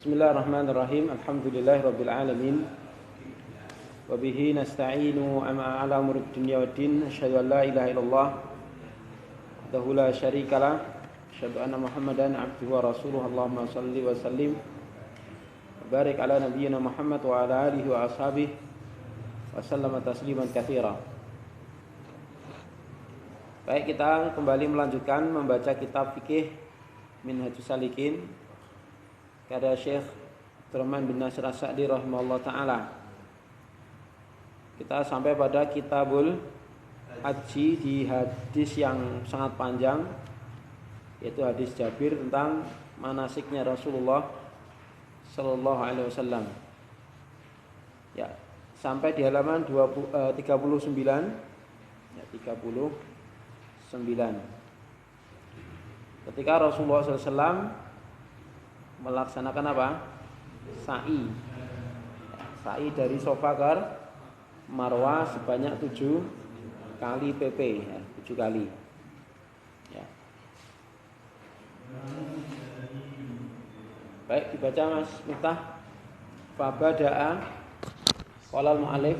Bismillahirrahmanirrahim. Alhamdulillahirabbil alamin. Wa bihi nasta'inu ala umuri dunya waddin. Asyhadu an la ilaha illallah wahdahu la syarikalah. Asyhadu anna Muhammadan abduhu wa rasuluhu. Allahumma shalli wa sallim wa barik ala nabiyyina Muhammad wa ala alihi wa ashabihi wa sallama tasliman katsira. Baik, kita kembali melanjutkan membaca kitab fikih Minhajus Salikin karya Syekh Abdurrahman bin Nasir As-Sa'di rahimahullah ta'ala. Kita sampai pada kitabul haji di hadis yang sangat panjang, yaitu hadis Jabir tentang manasiknya Rasulullah sallallahu alaihi wasallam. Ya, sampai di halaman 39. Ya, 39. Ketika Rasulullah sallallahu alaihi wasallam melaksanakan apa? Sa'i. Sa'i dari Safa ke Marwah sebanyak 7 kali PP, ya, 7 kali. Ya. Baik, dibaca Mas Miftah. Fabada'a qala al-mu'allif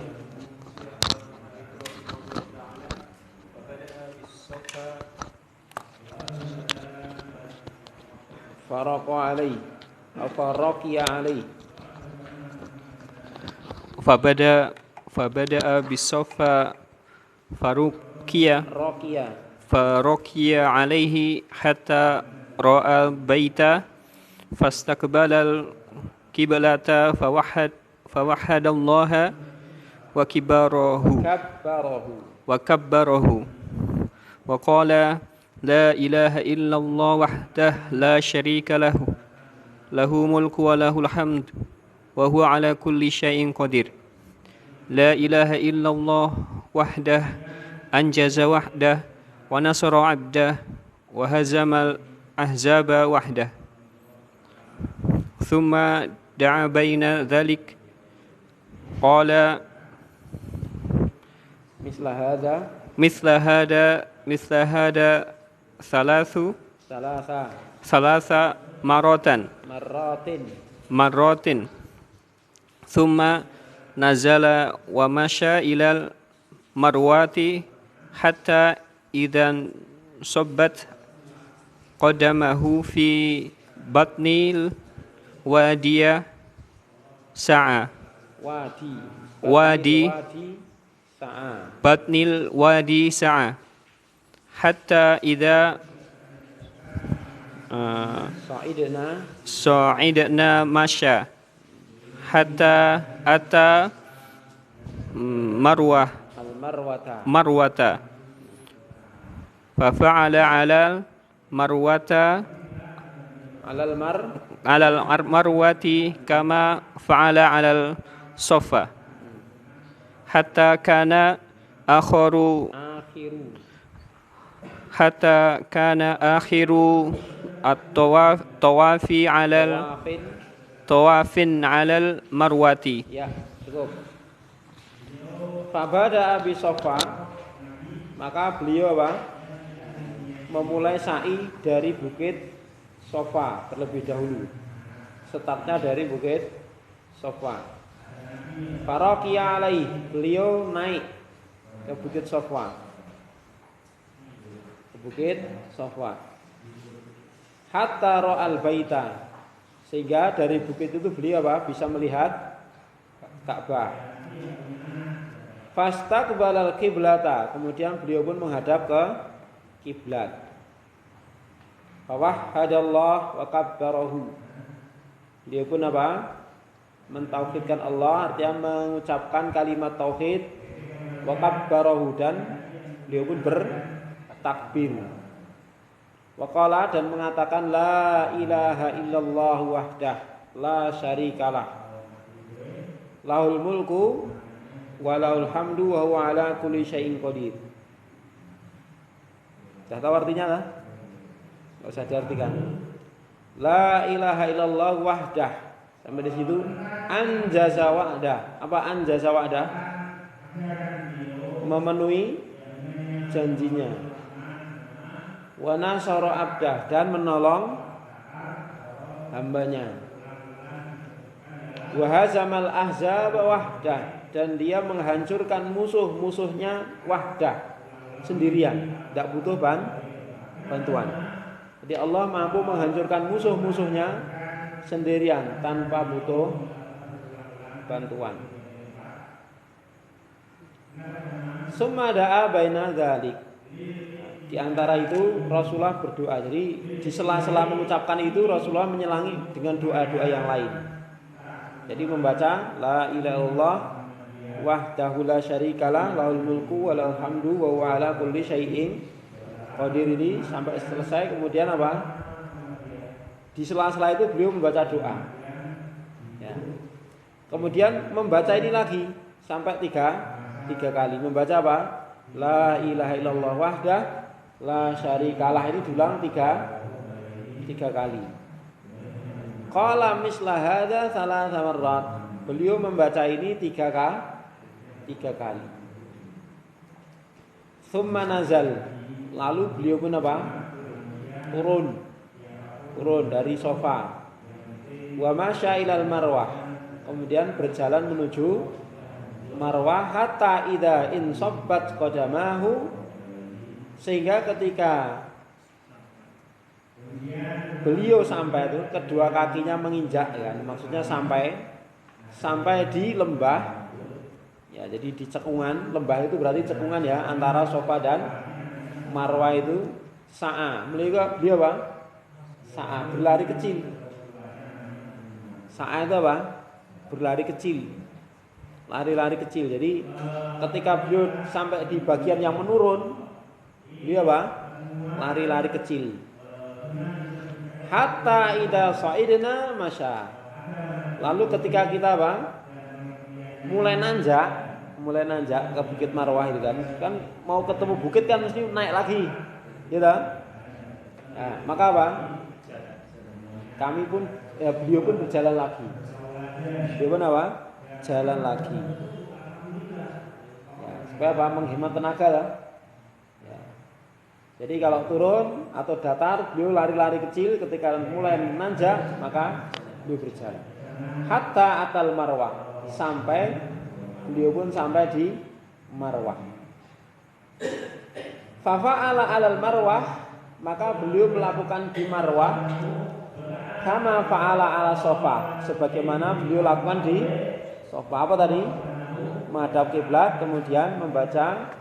faraqa alaihi atau raqiya alaihi. Fabada'a bis-safa faruqiya alaihi hatta ra'a baita fastaqbala al-qiblata fawahhadallaha wa kabbarahu wa qala la ilaha illallah wahdah la syarika lahu lahu mulku wa lahul hamd wa huwa ala kulli syai'in qadir. La ilaha illallah wahdah anjaza wahdah wa nasara abdah wa hazamal ahzaba wahdah. Thumma da'a baina dhalik qala misla hada thalatha marratin thumma nazala wa masya ilal marwati hatta idan sabbat qadamahu fi batnil wadi batnil wadi sa'a hatta idza sa'idna masya hatta ata marwata fa fa'ala 'alal marwati kama fa'ala 'alal safa hatta kana akhiru at-tawafi 'alal tawafin 'alal marwati. Ya, cukup. Fabada abi Safa, maka beliau memulai sa'i dari bukit Safa terlebih dahulu. Startnya dari bukit Safa. Faraqiya alaihi, beliau naik ke bukit Safa. Hatta ra'al baita, sehingga dari bukit itu beliau bisa melihat Ka'bah. Fastaqbalal qiblata, kemudian beliau pun menghadap ke kiblat. Fawahhadallah wa kabbarahu, beliau pun mentauhidkan Allah, artinya mengucapkan kalimat tauhid, wa kabbarahu, dan beliau pun bertakbir. Waqala, dan mengatakan la ilaha illallah wahdah la syarikalah lahul mulku wa lahul hamdu wa huwa ala kulli syai'in qadir. Sudah tahu artinya lah? Enggak usah diartikan. La ilaha illallah wahdah. Sampai di situ anjaza wa'dah. Apa anjaza wa'dah? Memenuhi janjinya. Wa nasara abdah, dan menolong hambanya. Wa hazamal ahzab wahdah, dan dia menghancurkan musuh-musuhnya wahdah, sendirian, tidak butuh bantuan. Jadi Allah mampu menghancurkan musuh-musuhnya sendirian tanpa butuh bantuan. Summa da'a baina dzalik. Di antara itu Rasulullah berdoa. Jadi di sela-sela mengucapkan itu Rasulullah menyelangi dengan doa-doa yang lain. Jadi membaca la ilaha illallah wahdahu la syarikalah lahul mulku wa lahul hamdu wa huwa ala kulli syai'in qadir ini sampai selesai. Kemudian apa? Di sela-sela itu beliau membaca doa. Ya. Kemudian membaca ini lagi sampai tiga kali. Membaca apa? La ilaha illallah wahdah la syarikalah, ini diulang tiga kali. Qala misla hadza thalatha marrat. Beliau membaca ini tiga kali. Tsumma nazal. Lalu beliau pun apa? Turun dari sofa. Wa masya ilal marwah. Kemudian berjalan menuju marwah hatta idza insabbat qadamahu, sehingga ketika beliau sampai itu kedua kakinya menginjak, ya, maksudnya sampai di lembah, ya, jadi di cekungan. Lembah itu berarti cekungan, ya, antara sofa dan marwah itu sa'a. Beliau apa? Sa'a, berlari kecil. Sa'a itu apa? Berlari kecil. Lari-lari kecil. Jadi ketika beliau sampai di bagian yang menurun, dia apa? Lari-lari kecil. Hatta idza sa'idna masya. Lalu ketika kita apa? Mulai nanjak ke Bukit Marwah itu kan mau ketemu bukit kan mesti naik lagi. Gitu. Nah, maka apa? Beliau pun berjalan lagi. Beliau pun apa? Jalan lagi. Ya, supaya apa? Menghemat tenaga lah. Ya. Jadi kalau turun atau datar, beliau lari-lari kecil. Ketika mulai nanjak, maka beliau berjalan. Hatta atal marwah, sampai beliau pun sampai di marwah. Fafa'ala alal marwah, maka beliau melakukan di marwah kama fa'ala ala sofa, sebagaimana beliau lakukan di sofa. Apa tadi? Menghadap kiblat, kemudian membaca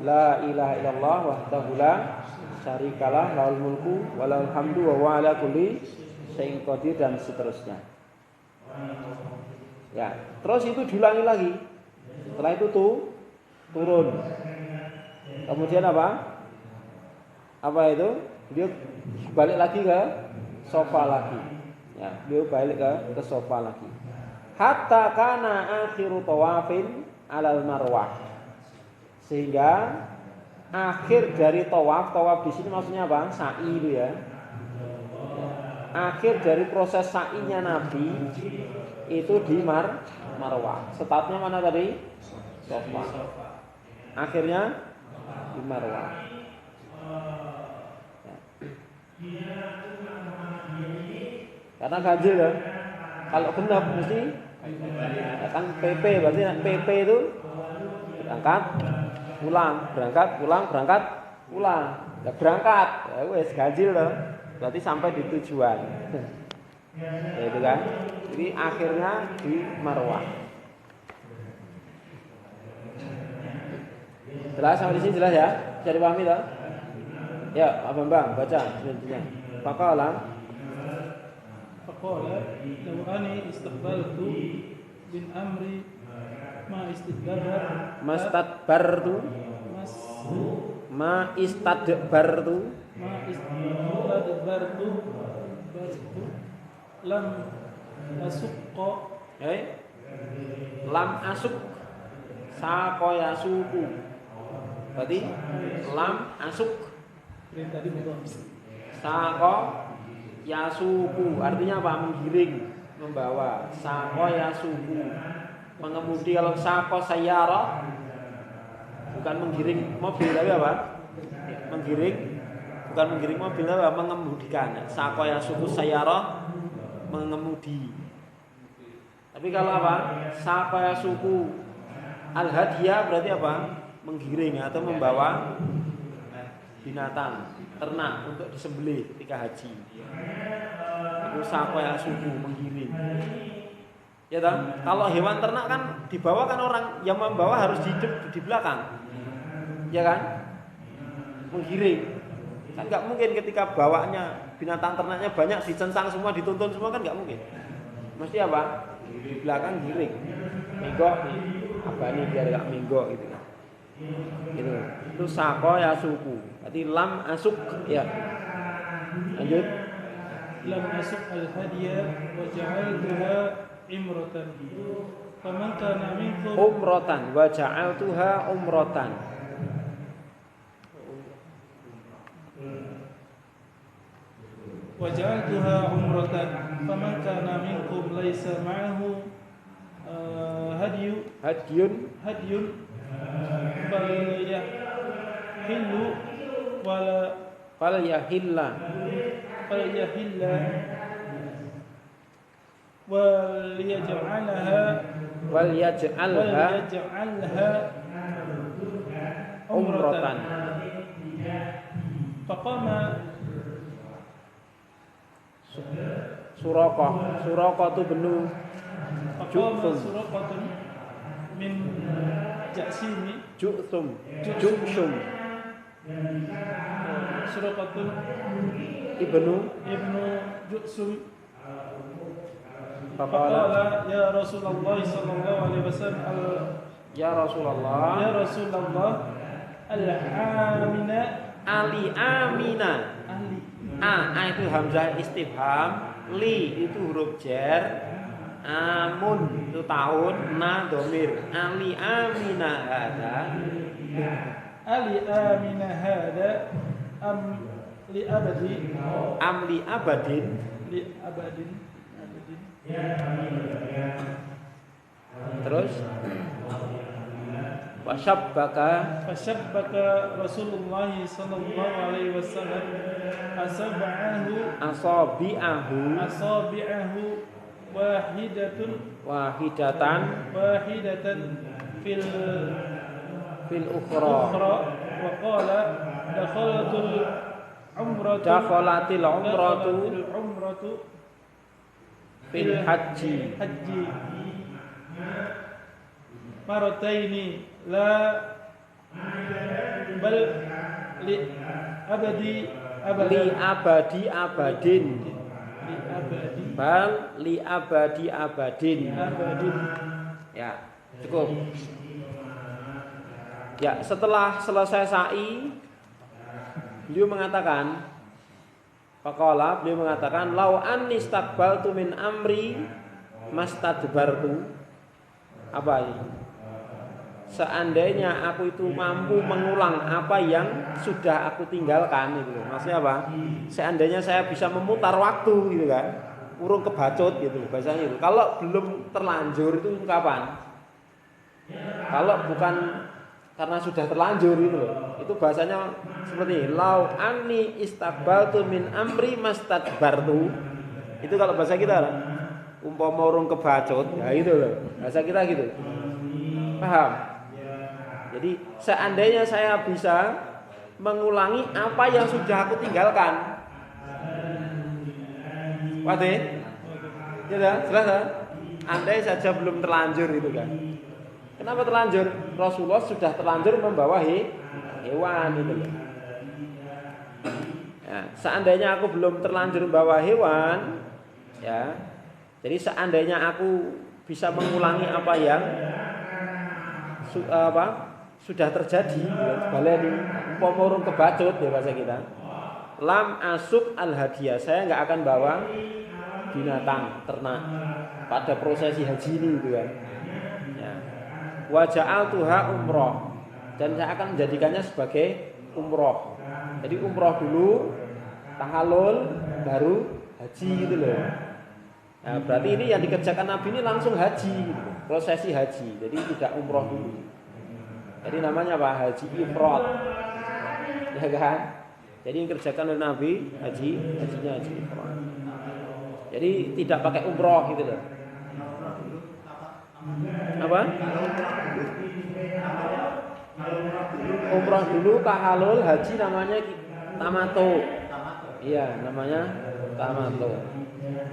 la ilaha illallah wahdahu la syarikalah lahul mulku wa lahul hamdu wa huwa ala kulli syai'in qadir, dan seterusnya. Ya, terus itu diulangi lagi. Setelah itu turun. Kemudian apa? Apa itu? Beliau balik lagi ke sofa lagi. Ya, beliau balik ke sofa lagi. Hatta kana akhiru tawafin alal marwah. Sehingga akhir dari tawaf di sini maksudnya apa? Sa'i itu, ya. Akhir dari proses sa'inya Nabi itu di marwah. Startnya mana tadi? Sofa. Akhirnya di marwah. Ya. Karena ganjil, ya. Kalau genap mesti ya kan PP, berarti PP itu berangkat pulang, berangkat pulang, berangkat pulang. Ya berangkat, ya wes ganjil loh. Berarti sampai di tujuan. Ya itu kan. Jadi akhirnya di marwah. Jelas sampai di sini, jelas ya? Bisa dipahami tak? Ya, Pak Bambang baca selanjutnya. Faqala law ani istaqbaltu bin amri ma istadbartu lam asukko lam asuk sako yasuku, berarti lam asuk sako yasuku, artinya apa? Menggiring, membawa. Sako yasuku, pengemudi. Kalau sako sayara bukan menggiring mobil, tapi apa? Menggiring, bukan menggiring mobil, tapi apa? Mengemudikan. Sako yasuku sayara, mengemudi. Tapi kalau apa? Sapa suku al-hadiyah berarti apa? Menggiring atau membawa binatang ternak untuk disembelih ketika haji. Itu sapa suku menggiring. Ya toh? Kalau hewan ternak kan dibawa kan orang yang membawa harus di belakang. Ya kan? Menggiring. Kan nggak mungkin ketika bawanya binatang ternaknya banyak dicensang semua, dituntun semua kan nggak mungkin. Mesti apa? Di belakang giring. Minggo abani biar gak minggo gitu. Gitu. Itu sako ya suku. Berarti lam asuk ya. Lanjut. Lam asuk al-hadiyah wa ja'altuha imratan. Faman kana minkum Umrotan wa ja'altuha umrotan. wa ja'altuha umratan. Faman kana minkum laisa ma'ahu Hadyun falyahillu wala falyahilla walyaj'alha umratan. Faqama Suraqah tu benu suraqatun min Jasimi Ju'sum suraqatun ibnu Ju'sum Faqala faqala ya Rasulullah sallallahu alaihi wasallam ya Rasulullah al-amina Ali Amina. ahli A itu hamzah istifham, li itu huruf jar, amun itu tahun, na domir. Ali Amina hada am li abadin terus Fasyabbaka Rasulullah sallallahu alaihi wasallam asabi'ahu wahidatan fil ukhra wa qala dakhalatil umratu fil haji marataini la bal li abadin bal li abadin. Ya, cukup. Ya, setelah selesai sa'i beliau mengatakan lau anni istaqbaltu min amri mastadbartu. Apa ini? Seandainya aku itu mampu mengulang apa yang sudah aku tinggalkan gitu. Maksudnya apa? Seandainya saya bisa memutar waktu gitu kan. Urung kebacut gitu bahasanya itu. Kalau belum terlanjur itu kapan? Kalau bukan karena sudah terlanjur gitu loh. Itu bahasanya seperti lau anni istaqbaltu min amri mastadbartu. Itu kalau bahasa kita lah. Umpama urung kebacut, ya itu loh. Bahasa kita gitu. Paham? Jadi seandainya saya bisa mengulangi apa yang sudah aku tinggalkan. Waduh, ya jelas. Andai saja belum terlanjur itu kan. Kenapa terlanjur? Rasulullah sudah terlanjur membawa hewan itu loh. Ya, seandainya aku belum terlanjur membawa hewan, ya. Jadi seandainya aku bisa mengulangi apa yang sudah terjadi, baleni pomorong kebacut ya bahasa kita. Lam asuk al hadiyah, saya nggak akan bawa binatang ternak pada prosesi haji ini gitu kan. Ya. Wa ja'altuha umroh, dan saya akan menjadikannya sebagai umroh. Jadi umroh dulu, tahallul, baru haji gitu loh. Nah, berarti ini yang dikerjakan Nabi ini langsung haji, gitu. Prosesi haji. Jadi tidak umroh dulu. Jadi namanya apa? Haji ifrad. Ya kan? Jadi yang dikerjakan oleh Nabi hajinya haji ifrad. Jadi tidak pakai umroh gitu loh. Apa? Umroh dulu, tahalul, haji namanya tamato. Iya, namanya tamato.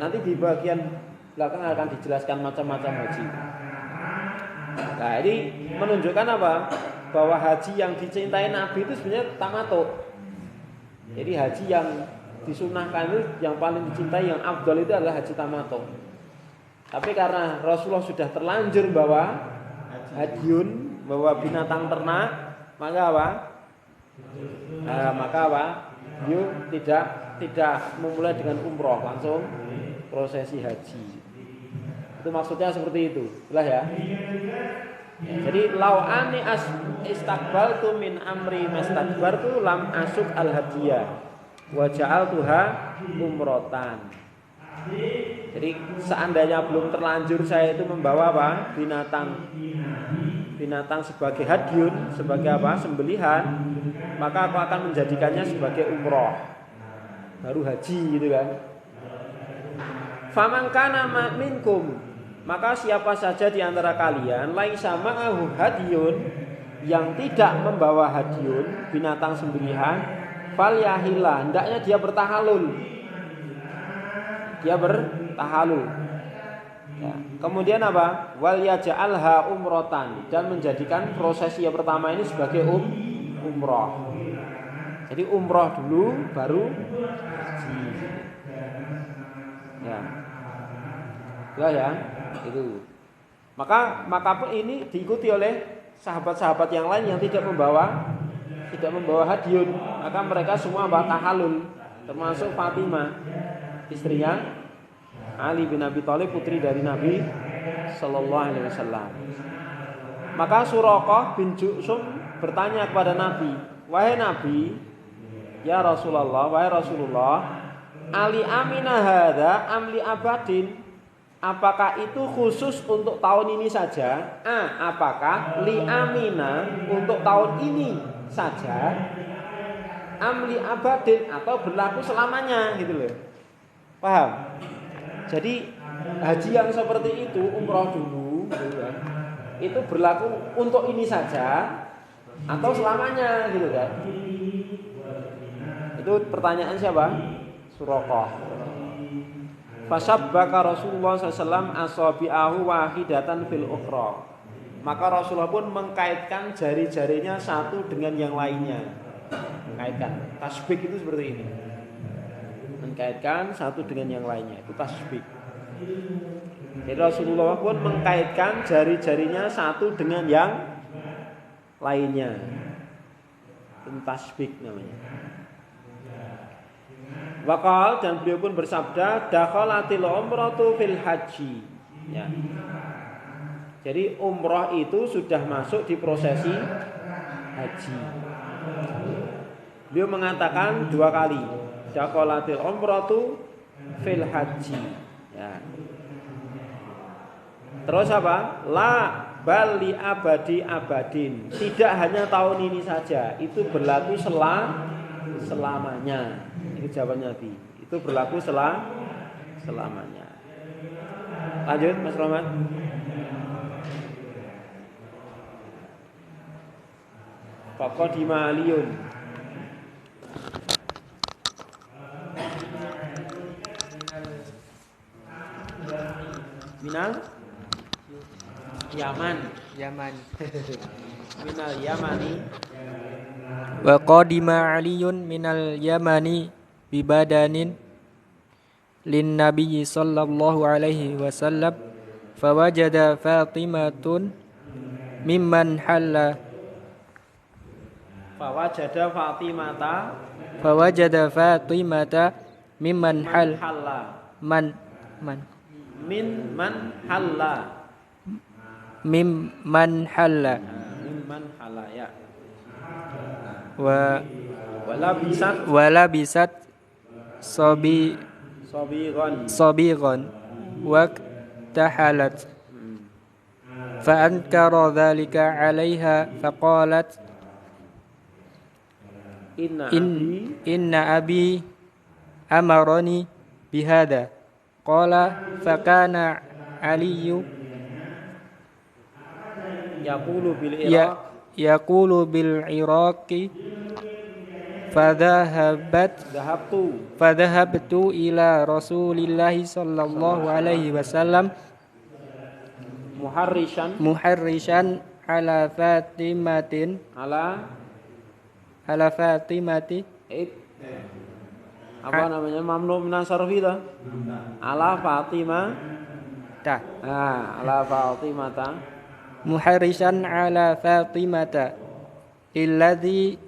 Nanti di bagian belakang akan dijelaskan macam-macam haji. Nah, ini menunjukkan apa? Bahwa haji yang dicintai Nabi itu sebenarnya tamato. Jadi haji yang disunahkan itu yang paling dicintai, yang afdal itu adalah haji tamato. Tapi karena Rasulullah sudah terlanjur bawa hadyun, bawa binatang ternak, maka apa? Maka apa? Beliau tidak memulai dengan umroh, langsung prosesi haji. Itu maksudnya seperti itu, jelas ya. Jadi lau ani istakbaltu min amri mastakbartu lam asuk al hadiyah wa ja'altuha umrotan. Jadi seandainya belum terlanjur saya itu membawa apa? Binatang sebagai hadyun, sebagai apa? Sembelihan, maka aku akan menjadikannya sebagai umroh. Baru haji gitu kan. Faman kana minkum, maka siapa saja di antara kalian laisa ma'ahu hadyun, yang tidak membawa hadyun, binatang sembelihan, falyahillah, hendaknya dia bertahalul. Dia bertahalul. Ya. Kemudian apa? Wal yaj'alha umrotan, dan menjadikan prosesi yang pertama ini sebagai umroh. Jadi umroh dulu baru haji. Ya. Ya, itu. Maka pun ini diikuti oleh sahabat-sahabat yang lain yang tidak membawa hadyun. Maka mereka semua tahalul, termasuk Fatimah, istrinya Ali bin Abi Thalib, putri dari Nabi Sallallahu Alaihi Wasallam. Maka Suraqah bin Ju'shum bertanya kepada Nabi, wahai Nabi, ya Rasulullah, wahai Rasulullah, Ali amina hadza amli abadin, apakah itu khusus untuk tahun ini saja? Apakah li amina untuk tahun ini saja? Amli abadin, atau berlaku selamanya gitu loh. Paham? Jadi haji yang seperti itu, umroh dulu gitu kan, itu berlaku untuk ini saja atau selamanya gitu kan. Itu pertanyaan siapa? Suraqah. Fasabbaka Rasulullah SAW asabi'ahu wahidatan fil ukhra. Maka Rasulullah pun mengkaitkan jari-jarinya satu dengan yang lainnya. Mengkaitkan. Tasbih itu seperti ini. Mengkaitkan satu dengan yang lainnya, itu tasbih. Jadi Rasulullah pun mengkaitkan jari-jarinya satu dengan yang lainnya. Itu tasbih namanya. Waqal, dan beliau pun bersabda, dakhalatil umratu fil haji. Ya. Jadi umrah itu sudah masuk di prosesi haji. Beliau mengatakan 2 kali, dakhalatil umratu fil haji. Ya. Terus apa? La bali abadi abadin. Tidak hanya tahun ini saja, itu berlaku selamanya. Itu jawaban Nabi. Itu berlaku selamanya. Lanjut Mas Rahmat. Faqadima Aliyun. Minal Yaman. Minal Yamani. Wa qadima Aliyun minal Yamani bibadanin lin Nabi sallallahu alaihi wasallam fawajada Fatimatun mimman halla Fawajada Fatimata mimman halla. man Mimman halla. Mimman halla Ya. Wala bisat Sobigon Wak tahalat Fa ankara dhalika alaiha Faqalat Inna abi amarani bihada. Qala fakana Aliyu Yaqulu bil ya Iraq. yaqulu bil Iraqi Dhahabtu fadhahabtu ila Rasulillah sallallahu alaihi wasallam muharrishan ala ala Fatimati it apa namanya mamnu minas sarfi ta? Ala Fatimah. ta Ala Fatimata. muharrishan ala Fatimata illadhi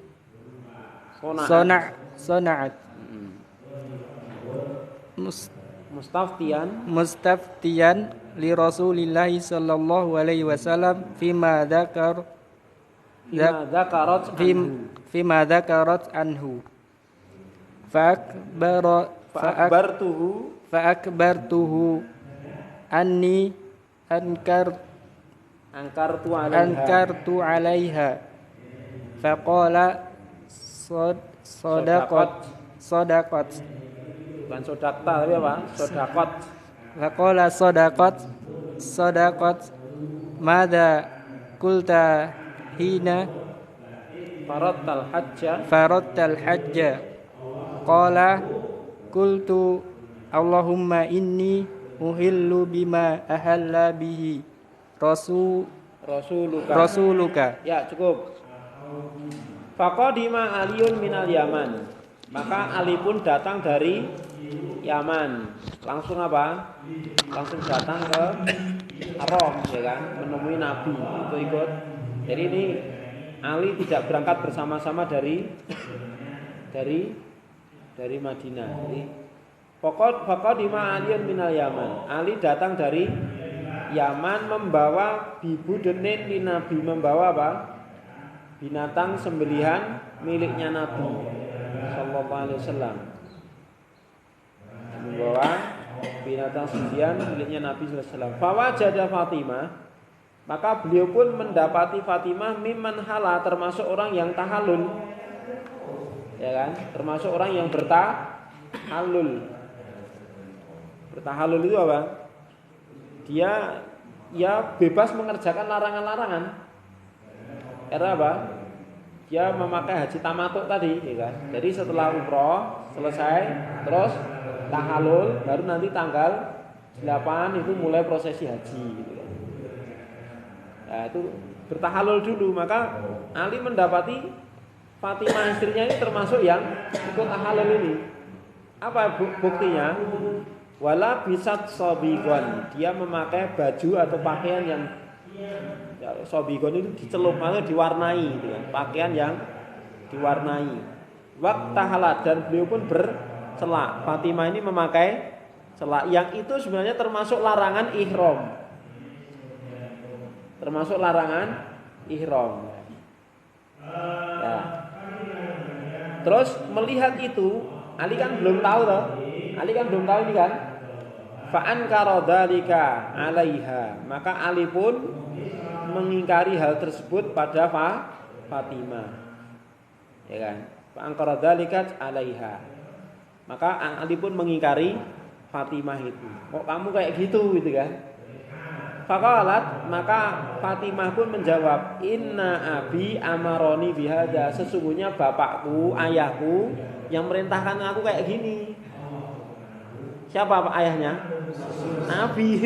sona'at mustaftiyan li Rasulillah sallallahu alaihi wasallam fima dzakarat anhu fa'akbartuhu anni ankartu alaiha faqala sodakot Bukan sodakta tapi apa? Sodakot. faqala sodakot mada kulta hina faradtal hajja qala qultu Allahumma inni uhillu bima ahalla bihi rasuluka. Ya, cukup. Faqadima Aliun minal Yaman. Maka Ali pun datang dari Yaman. Langsung apa? Langsung datang ke Araf, ya kan? Menemui Nabi untuk ikut. Jadi ini Ali tidak berangkat bersama-sama dari Madinah. Jadi faqadima Aliun minal Yaman. Ali datang dari Yaman membawa bibudenin li Nabi, membawa apa? Binatang sembelihan miliknya Nabi sallallahu alaihi wasallam. Membawa binatang sembelihan miliknya Nabi sallallahu alaihi wasallam. Fawajada Fatimah, maka beliau pun mendapati Fatimah mimman hala, termasuk orang yang tahallul. Ya kan? Termasuk orang yang bertahallul. Bertahallul itu apa? Dia ya bebas mengerjakan larangan-larangan. Karena apa? Dia memakai haji tamatuk tadi, ya kan? Jadi setelah umroh selesai, terus tahallul, baru nanti tanggal 8 itu mulai prosesi haji, gitu kan? Nah, itu bertahallul dulu. Maka Ali mendapati Fatimah istrinya ini termasuk yang ikut tahallul ini. Apa buktinya? Wala bisat sobigon, dia memakai baju atau pakaian yang ya, sobigon itu dicelup atau diwarnai, gitu kan? Pakaian yang diwarnai. Waktu halat, dan beliau pun bercelak. Fatimah ini memakai celak, yang itu sebenarnya termasuk larangan ihram. Termasuk larangan ihram. Ya. Terus melihat itu, Ali kan belum tahu toh. Ali kan belum tahu ini kan. Fa'ankara dzalika 'alaiha. Maka Ali pun mengingkari hal tersebut pada Fatimah. Ya kan? Fa'ankara dzalika 'alaiha. Maka Ali pun mengingkari Fatimah itu. Kok kamu kayak gitu kan? Faqalat, maka Fatimah pun menjawab, "Inna abi amaroni bihadza." Sesungguhnya bapakku, ayahku yang merintahkan aku kayak gini. Siapa ayahnya? Nabi.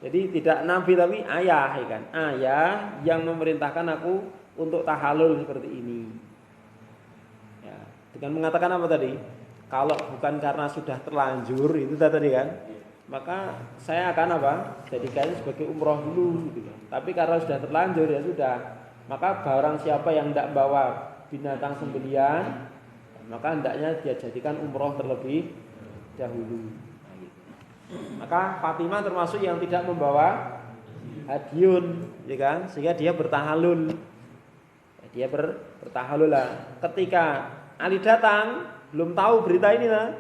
Jadi tidak nabi tapi ayah, ya kan? Ayah yang memerintahkan aku untuk tahallul seperti ini. Ya, dengan mengatakan apa tadi? Kalau bukan karena sudah terlanjur itu tadi kan, maka saya akan apa? Jadikan sebagai umroh dulu, gitu kan. Tapi karena sudah terlanjur ya sudah. Maka barang siapa yang tidak bawa binatang sembelian, maka hendaknya dia jadikan umroh terlebih dahulu. Maka Fatimah termasuk yang tidak membawa hadiun, ya kan? Sehingga dia bertahallul. Dia bertahallul lah. Ketika Ali datang, belum tahu berita ini lah.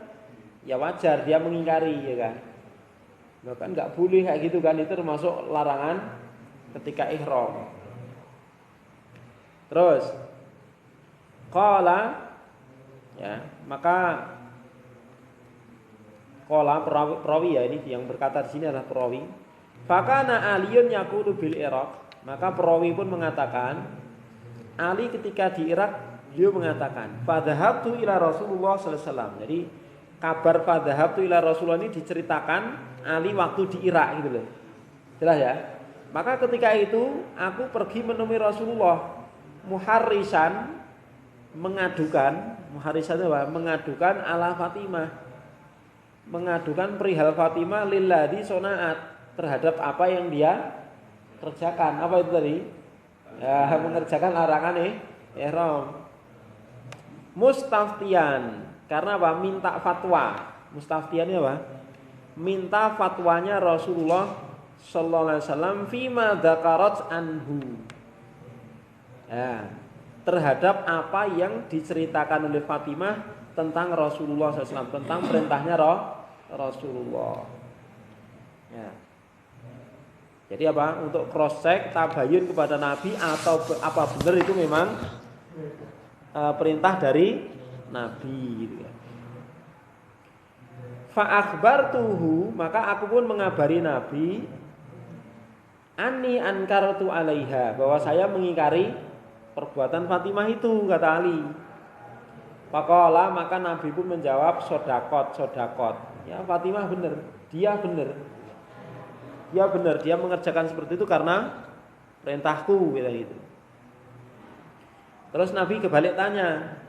Ya wajar dia mengingkari, ya kan? Bahkan nggak boleh kayak gitu kan, itu termasuk larangan ketika ihram. Terus qala, ya, maka qala perawi ya, ini yang berkata di sini adalah perawi. Fakana Aliyun yaqulu bil Iraq, maka perawi pun mengatakan Ali ketika di Irak beliau mengatakan fadhahabtu ila Rasulullah sallallahu alaihi wasallam. Jadi kabar fadhahabtu ila Rasulullah ini diceritakan Ali waktu di Irak gitu loh. Jelas ya? Maka ketika itu aku pergi menemui Rasulullah muharrisan mengadukan ala Fatimah, mengadukan perihal Fatimah lilladzi sonaat, terhadap apa yang dia kerjakan. Apa itu tadi? Ya, mengerjakan larangan ihram. Mustaftian, karena apa? Minta fatwa. Mustaftian ini apa? Minta fatwanya Rasulullah sallallahu alaihi wasallam fima dzakarat anhu. Ya, terhadap apa yang diceritakan oleh Fatimah tentang Rasulullah SAW, tentang perintahnya Rasulullah. Ya. Jadi apa? Untuk cross check, tabayun kepada Nabi atau apa benar itu memang perintah dari Nabi gitu ya. Fa akhbartuhu, maka aku pun mengabari Nabi anni ankartu alaiha, bahwa saya mengingkari perbuatan Fatimah itu, kata Ali. Faqala, maka Nabi pun menjawab sodakot. Ya, Fatimah benar, dia mengerjakan seperti itu karena perintahku gitu. Terus Nabi kebalik tanya,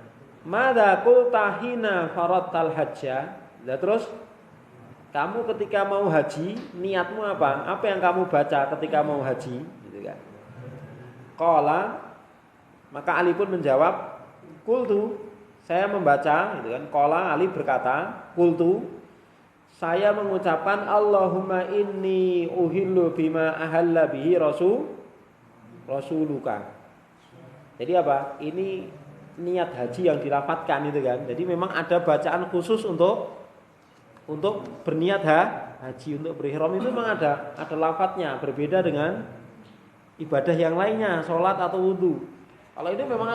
madza qulta hina faradtal hajja? Lah terus kamu ketika mau haji niatmu apa? Apa yang kamu baca ketika mau haji gitu kan? Qala, maka Ali pun menjawab, qultu, saya membaca gitu kan. Qala, Ali berkata, qultu, saya mengucapkan Allahumma inni uhillu bima ahalla bihi rasuluka. Jadi apa? Ini niat haji yang dilafadzkan itu kan. Jadi memang ada bacaan khusus untuk berniat haji, untuk berihram itu memang ada lafadznya, berbeda dengan ibadah yang lainnya, sholat atau wudu. Kalau itu memang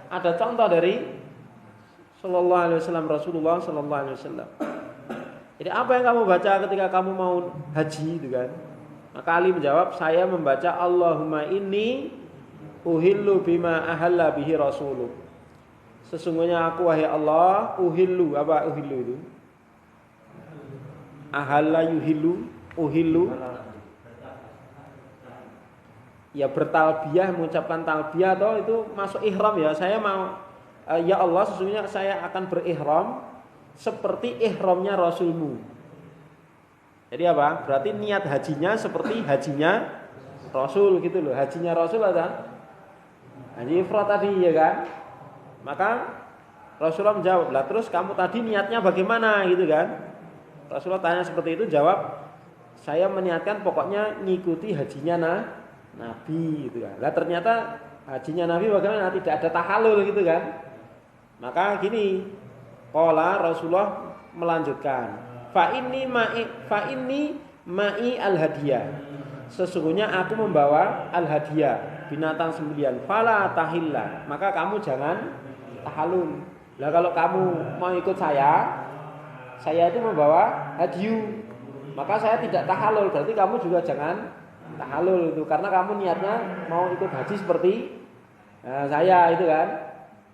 ada contoh dari sallallahu alaihi wasallam, Rasulullah sallallahu alaihi wasallam. Jadi apa yang kamu baca ketika kamu mau haji itu kan? Maka Ali menjawab, saya membaca Allahumma inni uhillu bima ahalla bihi rasuluk. Sesungguhnya aku, wahai Allah, uhillu. Apa uhillu itu? Ahalla yuhillu, uhillu. Ya bertalbiyah, mengucapkan talbiyah atau itu masuk ihram ya. Saya mau ya Allah, sesungguhnya saya akan berihram seperti ihramnya Rasulmu. Jadi apa? Berarti niat hajinya seperti hajinya Rasul gitu loh. Hajinya Rasul ada haji ifrad tadi ya kan. Maka Rasulullah menjawab, lah terus kamu tadi niatnya bagaimana gitu kan? Rasulullah tanya seperti itu, jawab, saya meniatkan pokoknya ngikuti hajinya Nabi gitu kan. Lah ternyata hajinya Nabi bagaimana? Tidak ada tahallul gitu kan. Maka gini, qala Rasulullah melanjutkan, fa inni ma'i al-hadiyah. Sesungguhnya aku membawa al-hadiyah, binatang sembelihan. Fala tahilla, maka kamu jangan tahallul. Lah kalau kamu mau ikut saya itu membawa hadiyu, maka saya tidak tahallul, berarti kamu juga jangan tahallul itu, karena kamu niatnya mau ikut haji seperti saya itu kan.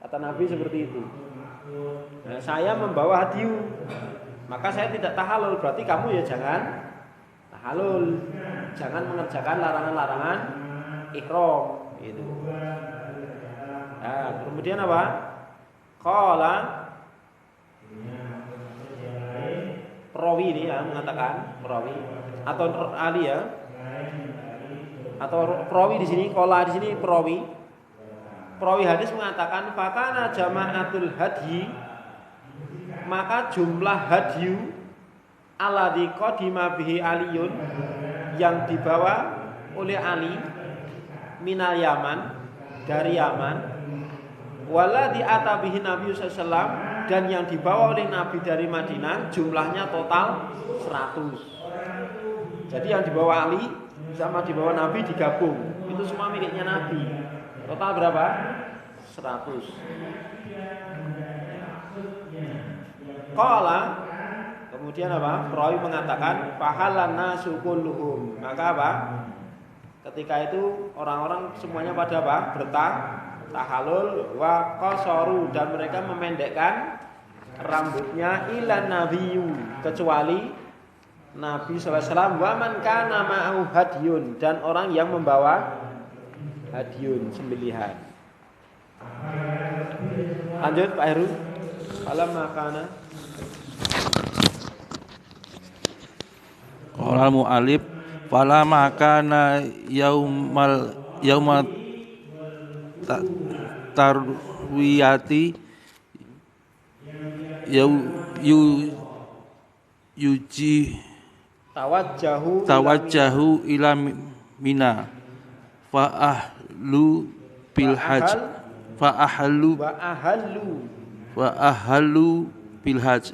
Kata Nabi seperti itu. Nah, saya membawa hadiyu, maka saya tidak tahallul, berarti kamu ya jangan tahallul, jangan mengerjakan larangan-larangan ihram itu. Nah, kemudian apa? Qala, perawi ini ya mengatakan, perawi atau Ali ya, atau perawi di sini, qala di sini perawi hadis mengatakan fakana jama'atul hadyi, maka jumlah hadyu alladzi qadima bihi aliyun, yang dibawa oleh Ali minal Yaman, dari Yaman, waladzi atabihi Nabi sallallahu alaihi wasallam, dan yang dibawa oleh Nabi dari Madinah, jumlahnya total 100. Jadi yang dibawa Ali sama dibawa Nabi digabung, itu semua miliknya Nabi. Total berapa? 100. Qala, Kemudian apa? Perawi mengatakan fahalan nasu kulluhum. Maka apa? Ketika itu orang-orang semuanya pada apa? Bertahalul wa qasaru, dan mereka memendekkan rambutnya ila nabiyyu, kecuali Nabi sallallahu alaihi wasallam, wa man kana ma'ahu hadyun, dan orang yang membawa hadyun, sembelihan. Lanjut Pak Heru. Alam makana qala mu'alif fala makana yaumat tarwiyati yuji tawajjahu ila mina fa ahlu bil hajj fa ahallu bil hajj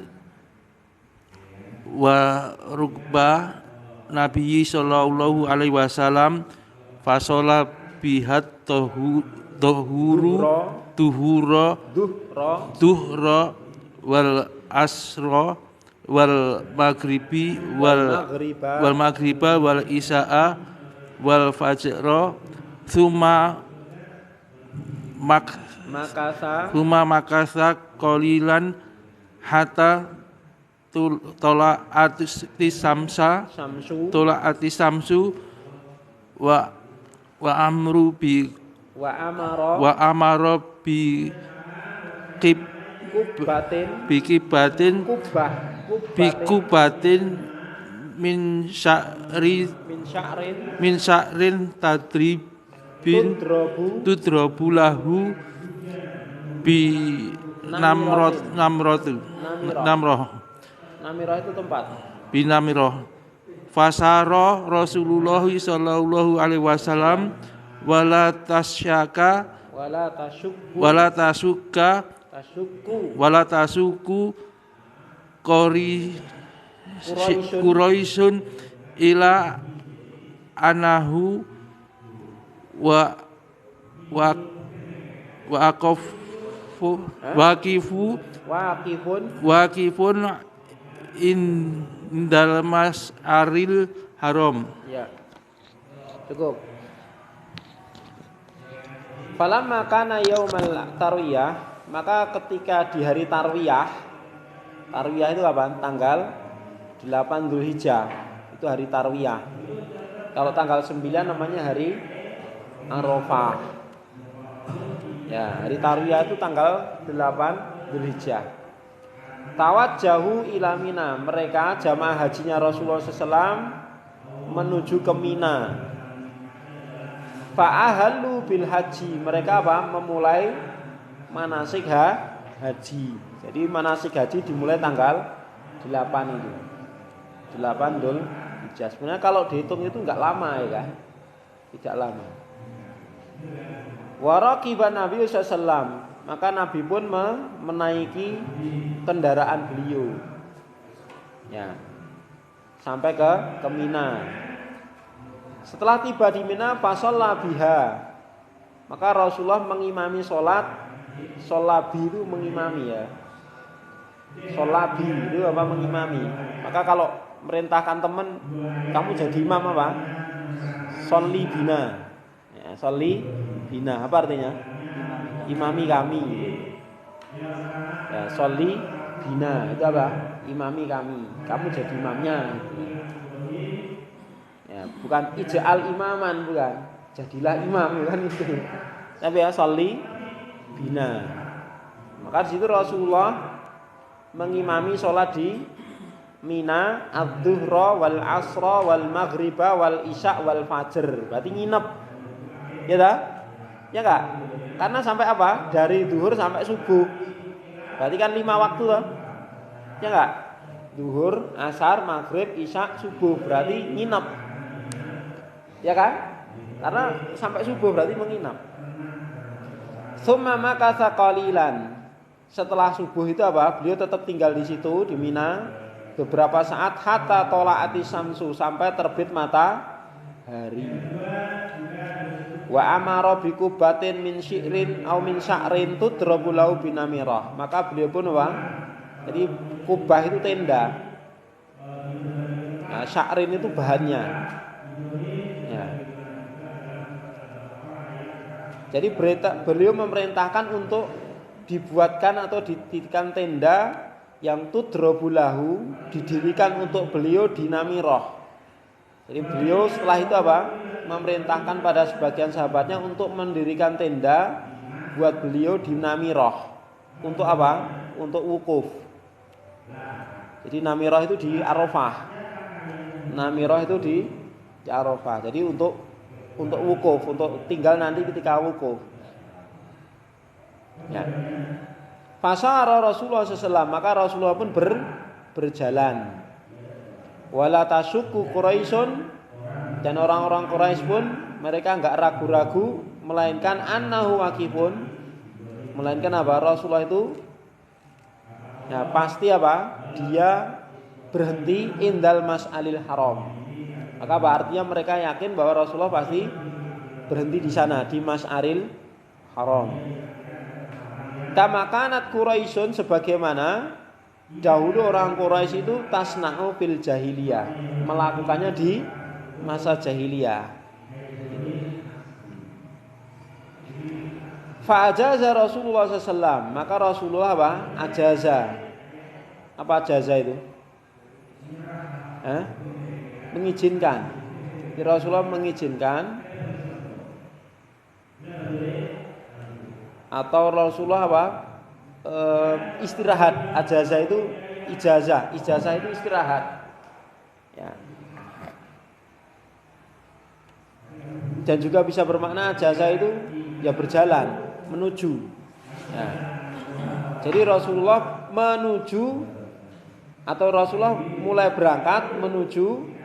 wa rukba Nabi sallallahu alaihi wasallam fasola bihat duhura wal asra wal maghribi wal maghriba wal isya'a wal fajra thumma makasa qalilan hatta tola'ati samsu wa amru bi wa amara bi kubatin min sya'rin tadribin tudrabu lahu bi namroh itu tempat. Binamirah. Fasara Rasulullah sallallahu alaihi wasallam wala tasuku Quraisyun ila anahu wa waqifun indal mas'aril haram. Ya. Cukup. Falamma kana yaumal tarwiyah, maka ketika di hari tarwiyah itu apa? Tanggal 8 Dzulhijjah. Itu hari tarwiyah. Kalau tanggal 9 namanya hari Arafah. Ya, hari tarwiyah itu tanggal 8 Dzulhijjah. Tawajjahu ila Mina, mereka jamaah hajinya Rasulullah SAW menuju ke Mina. Fa'ahallu bil haji, mereka apa? Memulai manasik haji. Jadi manasik haji dimulai tanggal 8 itu. 8 Dzulhijjah. Sebenarnya kalau dihitung itu enggak lama ya kan? Tidak lama. Wa raqiban Nabi sallallahu alaihi wasallam, maka Nabi pun menaiki kendaraan beliau. Ya. Sampai ke Mina. Setelah tiba di Mina, fasalla biha. Maka Rasulullah mengimami salat. Sholabi itu mengimami ya. Sholabi itu apa? Mengimami. Maka kalau merintahkan teman, kamu jadi imam apa? Sholli bina. Ya, sholli bina. Apa artinya? Imami kami. Ya, sholli bina itu apa? Imami kami. Kamu jadi imamnya. Ya, bukan ij'al imaman, bukan. Jadilah imam, bukan itu. Tapi ya sholli bina. Maka di situ Rasulullah mengimami sholat di Mina, adzuhra wal asra wal maghriba wal isya wal fajr. Berarti nginep. Ya tak? Ya enggak? Karena sampai apa? Dari zuhur sampai subuh. Berarti kan 5 waktu toh. Ya enggak? Zuhur, asar, maghrib, isya, subuh. Berarti nginep. Ya kan? Karena sampai subuh berarti menginap. Tsumma makatha qalilan. Setelah subuh itu apa? Beliau tetap tinggal di situ di Mina beberapa saat hatta tola'ati samsu, sampai terbit matahari. Wa amara bi kubatin min syi'rin au min sya'rin tudrabu lahu binamirah. Maka beliau pun apa? Jadi kubah itu tenda. Nah, sya'rin itu bahannya. Ya. Jadi beliau memerintahkan untuk dibuatkan atau didirikan tenda yang tudrobulahu, didirikan untuk beliau di Namiroh. Jadi beliau setelah itu apa? Memerintahkan pada sebagian sahabatnya untuk mendirikan tenda buat beliau di Namiroh. Untuk apa? Untuk wukuf. Jadi Namiroh itu di Arafah. Namiroh itu di Arafah. Jadi untuk wukuf, untuk tinggal nanti ketika wukuf. Ya. Fasara Rasulullah SAW, maka Rasulullah pun berjalan. Wala tasyukku Quraisyun, dan orang-orang Quraisy pun mereka enggak ragu-ragu, melainkan annahu waqifun, melainkan apa? Rasulullah itu ya pasti apa? Dia berhenti indal mas'alil haram. Maka apa artinya mereka yakin bahwa Rasulullah pasti berhenti di sana di Mas'aril Haram. Kama kanat Quraisyun, sebagaimana dahulu orang Quraisy itu tasna'u fil jahiliyah, melakukannya di masa jahiliyah. Fa'ajaza Rasulullah SAW, maka Rasulullah apa? Ajaza. Apa ajaza itu? Mengizinkan. Rasulullah mengizinkan, atau Rasulullah apa? Istirahat. Ajaza itu ijazah. Ijazah itu istirahat. Ya. Dan juga bisa bermakna ajaza itu ya berjalan, menuju. Ya. Jadi Rasulullah menuju, atau Rasulullah mulai berangkat menuju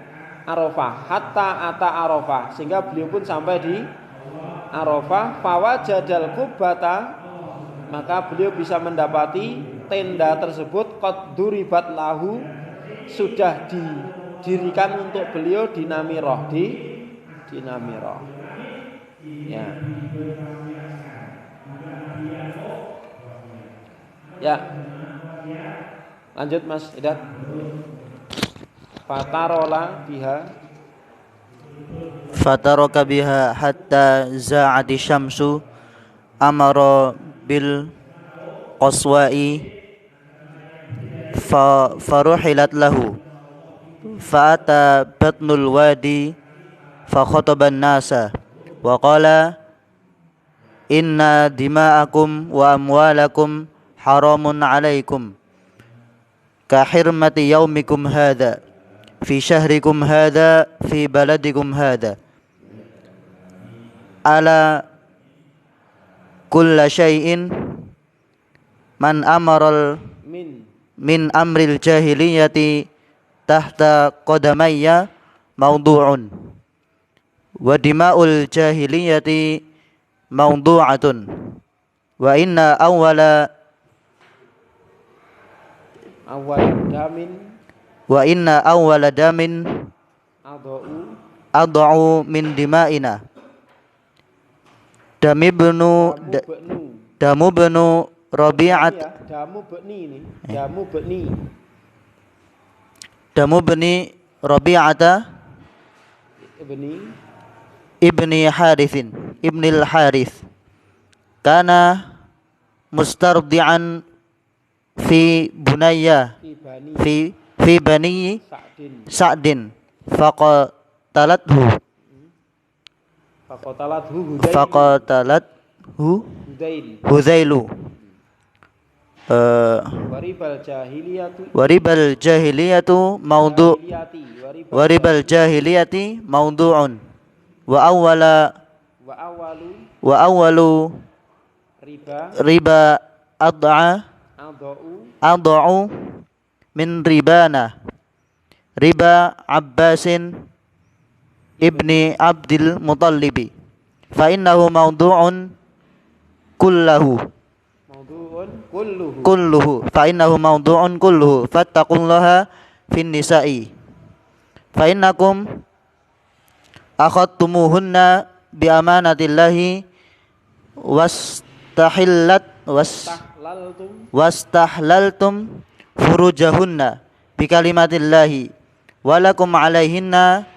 Arafah, hatta ata Arafah, sehingga beliau pun sampai di Arafah. Fawajadal qubbata, maka beliau bisa mendapati tenda tersebut qad duribat lahu, sudah didirikan untuk beliau di Namiroh, di Namiroh. Ya. Ya. Lanjut Mas Idat. Fataraka biha hatta za'ati syamsu, amara bil qaswa'i faruhilat lahu, fa'ata batnul wadi fa khataban nasa wa qala inna dima'akum wa amwalakum haramun alaikum ka hirmati yaumikum hadha fi syahrikum hadha fi baladikum hadha ala kulla syai'in man amaral min amril jahiliyati tahta qadamayya mawdu'un wa dima'ul jahiliyati mawdu'atun wa inna awwala damin adau min dima'ina damu benu Rabi'at damu beni Rabi'ata ibni Harithin ibnil Harith kana mustardi'an fi bunayya fi bani Sa'din faqatalathu Huzailu waribal jahiliyatu maudu'un wa awwalu riba ad'u min ribana riba Abbasin ibni Abdil Muttallibi fa innahu maudu'un kulluhu fa innahu maudu'un kulluhu fattaqullaha fin nisa'i fa innakum akhadtumuhunna bi amanatillahi wastahlaltum furujahunna bi kalimatillahi walakum alaihinna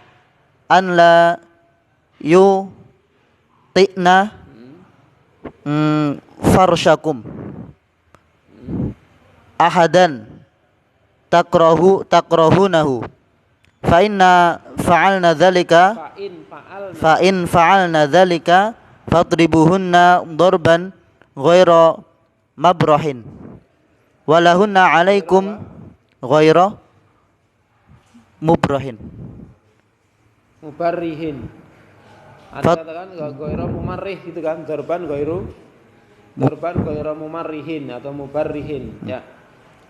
an la yu'ti'na farshakum ahadan takrahunahu fa inna fa'alna dzalika fa in fa'alna dzalika fadribuhunna darban ghaira mabrahin walahunna 'alaikum ghaira mubrahin. Mubarrihin. Ada katakan ghaira mumarrih gitu kan, darban ghairu mumarrihin atau mubarrihin ya.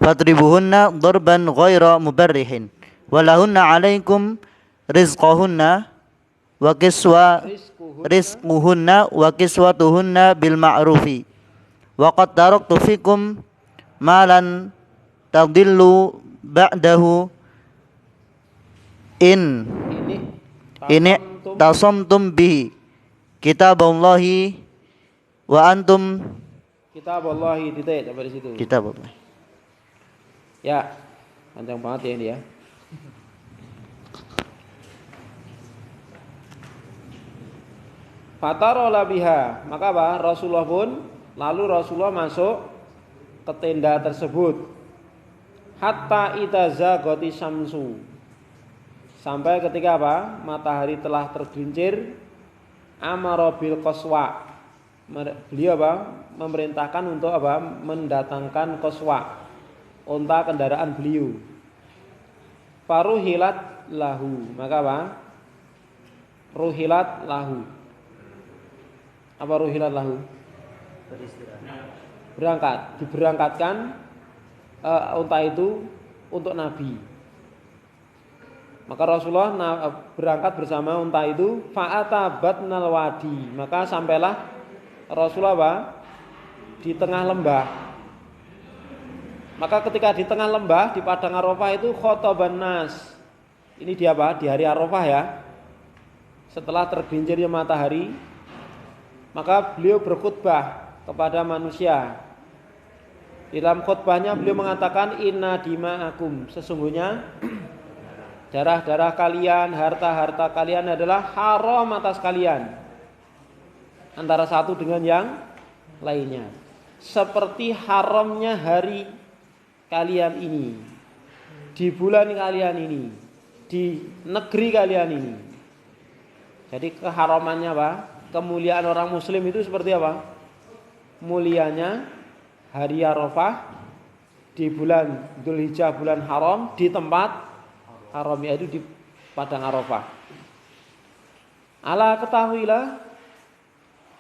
Fadribuhunna darban ghaira mubarrihin walahunna 'alaikum rizquhunna wa rizquhunna wa kiswatuhunna bil ma'rufi wa qad taraktu fikum ma lan tadillu ba'dahu in tasamtum bihi kitaballahi wa antum Kitaballahi titik sampai di situ. kitaballahi. Ya, panjang banget ya ini ya. Fatarola biha, maka apa? Rasulullah pun lalu Rasulullah masuk ke tenda tersebut. Hatta itaza goti samsu, sampai ketika apa? Matahari telah tergelincir. Amara bil qaswa, beliau apa? Memerintahkan untuk apa? Mendatangkan qaswa, unta kendaraan beliau. Faruhilat lahu, maka apa? Ruhilat lahu. Apa ruhilat lahu? Berangkat, diberangkatkan unta itu untuk Nabi. Maka Rasulullah berangkat bersama unta itu. Fa'ata batnal wadi, maka sampailah Rasulullah apa? Di tengah lembah. Maka ketika di tengah lembah di padang Arafah itu khotoban nas. Ini dia apa? Di hari Arafah ya. Setelah tergelincirnya matahari, maka beliau berkhutbah kepada manusia. Di dalam khutbahnya beliau mengatakan inna dima'akum, sesungguhnya darah-darah kalian, harta-harta kalian adalah haram atas kalian antara satu dengan yang lainnya. Seperti haramnya hari kalian ini, di bulan kalian ini, di negeri kalian ini. Jadi keharamannya apa? Kemuliaan orang muslim itu seperti apa? Mulianya hari Arafah di bulan Dzulhijjah, bulan haram, di tempat haram, yaitu di padang Arafah. Ala ketahuilah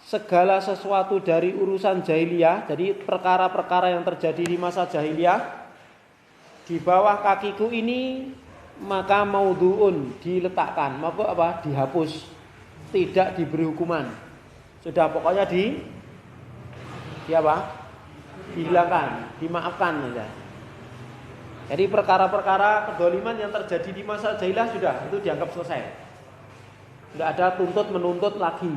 segala sesuatu dari urusan jahiliyah, jadi perkara-perkara yang terjadi di masa jahiliyah di bawah kakiku ini, maka maudhu'un, diletakkan, maka apa? Dihapus, tidak diberi hukuman. Sudah pokoknya di apa? Dihilangkan, dimaafkan saja. Jadi perkara-perkara kedoliman yang terjadi di masa jahiliyah sudah, itu dianggap selesai. Tidak ada tuntut menuntut lagi.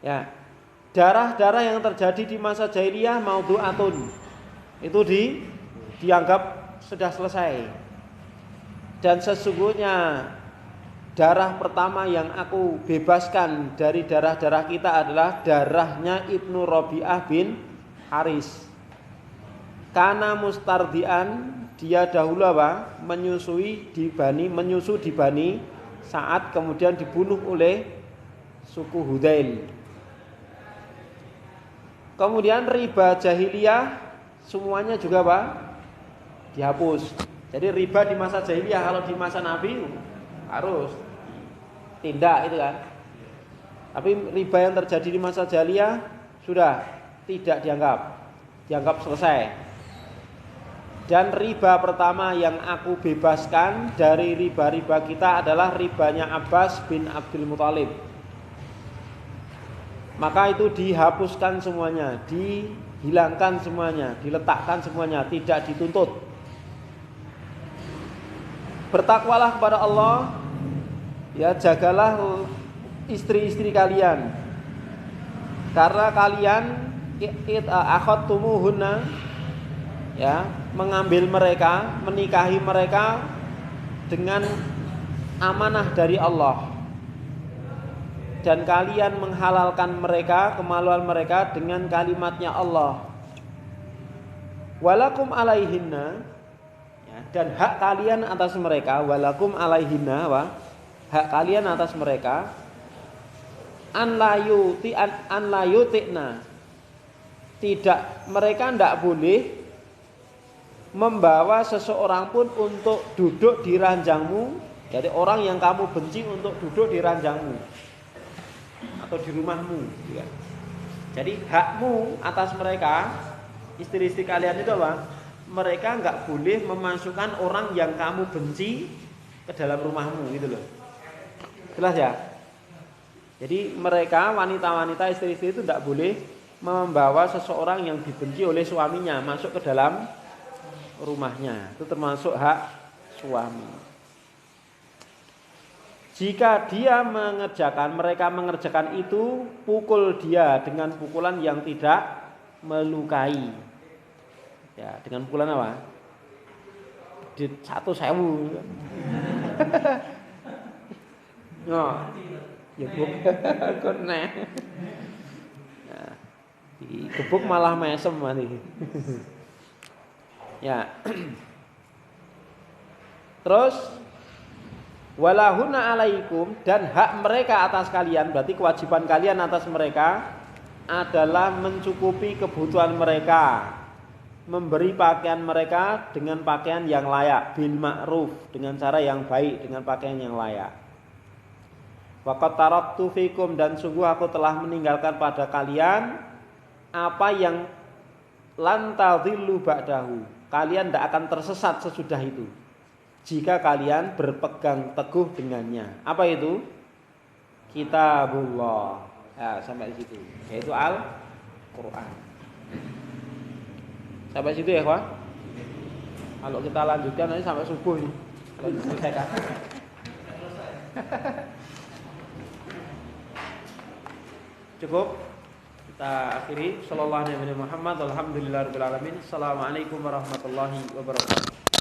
Ya, darah-darah yang terjadi di masa jahiliyah maudhu'atun, itu dianggap sudah selesai. Dan sesungguhnya darah pertama yang aku bebaskan dari darah-darah kita adalah darahnya Ibnu Rabi'ah bin Haris. Karena mustardian, dia dahulu apa? Menyusu di Bani Sa'ad, kemudian dibunuh oleh suku Hudail. Kemudian riba jahiliyah semuanya juga apa? Dihapus. Jadi riba di masa jahiliyah, kalau di masa Nabi harus tindak itu kan. Tapi riba yang terjadi di masa jahiliyah sudah tidak dianggap selesai. Dan riba pertama yang aku bebaskan dari riba-riba kita adalah ribanya Abbas bin Abdul Muthalib. Maka itu dihapuskan semuanya, dihilangkan semuanya, diletakkan semuanya, tidak dituntut. Bertakwalah kepada Allah, ya, jagalah istri-istri kalian, karena kalian akhadtumuhunna, ya, mengambil mereka, menikahi mereka dengan amanah dari Allah. Dan kalian menghalalkan mereka, kemaluan mereka dengan kalimatnya Allah. Walakum alaihinna, ya, dan hak kalian atas mereka, walakum alaihinna, hak kalian atas mereka, an layutikna, tidak, mereka tidak boleh membawa seseorang pun untuk duduk di ranjangmu. Jadi orang yang kamu benci untuk duduk di ranjangmu atau di rumahmu, ya. Jadi hakmu atas mereka, istri-istri kalian itu apa? Mereka nggak boleh memasukkan orang yang kamu benci ke dalam rumahmu, gitu loh. Jelas ya? Jadi mereka, wanita-wanita, istri-istri itu tidak boleh membawa seseorang yang dibenci oleh suaminya masuk ke dalam rumahnya. Itu termasuk hak suami. Jika dia mereka mengerjakan itu, pukul dia dengan pukulan yang tidak melukai. Ya, dengan pukulan apa? Di 1.000. Oh, ya bukan. Nah, digebuk malah mesem nanti. Ya. Terus walahuna alaikum, dan hak mereka atas kalian, berarti kewajiban kalian atas mereka adalah mencukupi kebutuhan mereka, memberi pakaian mereka dengan pakaian yang layak, bil ma'ruf, dengan cara yang baik, dengan pakaian yang layak. Waqad taraktu fikum, dan sungguh aku telah meninggalkan pada kalian apa yang lan tadhillu ba'dahu, kalian tidak akan tersesat sesudah itu jika kalian berpegang teguh dengannya. Apa itu? Kitabullah. Ya, sampai di situ. Yaitu Al-Qur'an. Sampai situ ya, Pak. Kalau kita lanjutkan nanti sampai subuh nih. Kalau selesai. Cukup. Kita akhiri. Sallallahu alaihi Muhammad. Alhamdulillahirabbil alamin. Assalamualaikum warahmatullahi wabarakatuh.